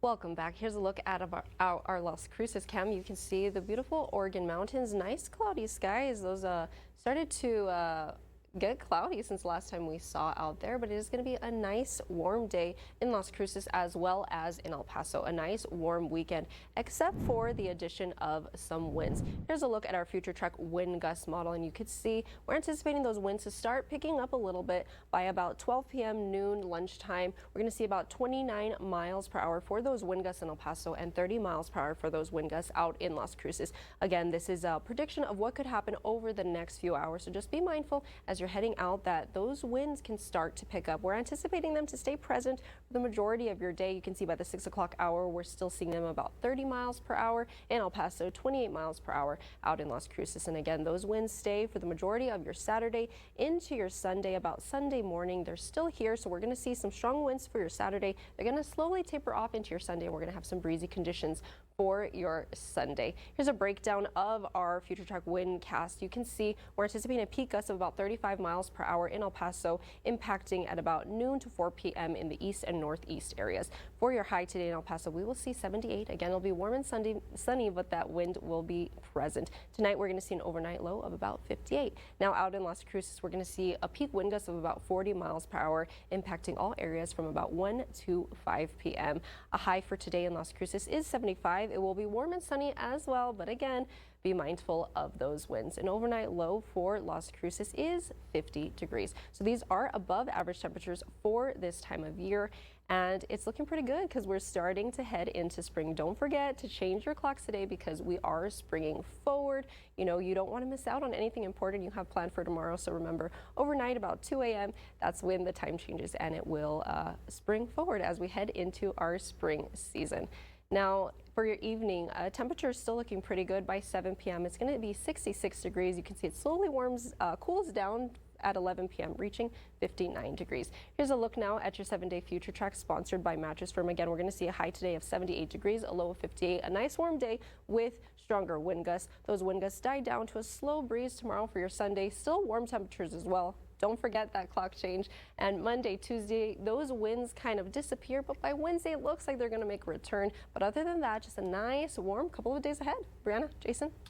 Welcome back. Here's a look at our Las Cruces cam. You can see the beautiful Oregon mountains, nice cloudy skies. Those started to get cloudy since last time we saw out there, but it is going to be a nice warm day in Las Cruces as well as in El Paso. A nice warm weekend, except for the addition of some winds. Here's a look at our future track wind gust model, and you can see we're anticipating those winds to start picking up a little bit by about 12 p.m. noon lunchtime. We're going to see about 29 miles per hour for those wind gusts in El Paso and 30 miles per hour for those wind gusts out in Las Cruces. Again, this is a prediction of what could happen over the next few hours, so just be mindful as you're heading out that those winds can start to pick up. We're anticipating them to stay present for the majority of your day. You can see by the 6 o'clock hour, we're still seeing them about 30 miles per hour in El Paso, 28 miles per hour out in Las Cruces. And again, those winds stay for the majority of your Saturday into your Sunday. About Sunday morning, they're still here, so we're going to see some strong winds for your Saturday. They're going to slowly taper off into your Sunday, and we're going to have some breezy conditions for your Sunday. Here's a breakdown of our future track wind cast. You can see we're anticipating a peak gust of about 35 miles per hour in El Paso, impacting at about noon to 4 p.m. in the east and northeast areas. For your high today in El Paso, we will see 78. Again, it'll be warm and sunny, but that wind will be present. Tonight, we're going to see an overnight low of about 58. Now, out in Las Cruces, we're going to see a peak wind gust of about 40 miles per hour, impacting all areas from about 1 to 5 p.m. A high for today in Las Cruces is 75. It will be warm and sunny as well, but again, be mindful of those winds. An overnight low for Las Cruces is 50 degrees. So these are above average temperatures for this time of year, and it's looking pretty good because we're starting to head into spring. Don't forget to change your clocks today because we are springing forward. You know, you don't want to miss out on anything important you have planned for tomorrow. So remember, overnight about 2 a.m., that's when the time changes, and it will spring forward as we head into our spring season. Now, for your evening, temperature is still looking pretty good by 7 p.m. It's going to be 66 degrees. You can see it slowly cools down at 11 p.m., reaching 59 degrees. Here's a look now at your 7-day future track sponsored by Mattress Firm. Again, we're going to see a high today of 78 degrees, a low of 58. A nice warm day with stronger wind gusts. Those wind gusts die down to a slow breeze tomorrow for your Sunday. Still warm temperatures as well. Don't forget that clock change. And Monday, Tuesday, those winds kind of disappear, but by Wednesday, it looks like they're going to make a return. But other than that, just a nice, warm couple of days ahead. Brianna, Jason.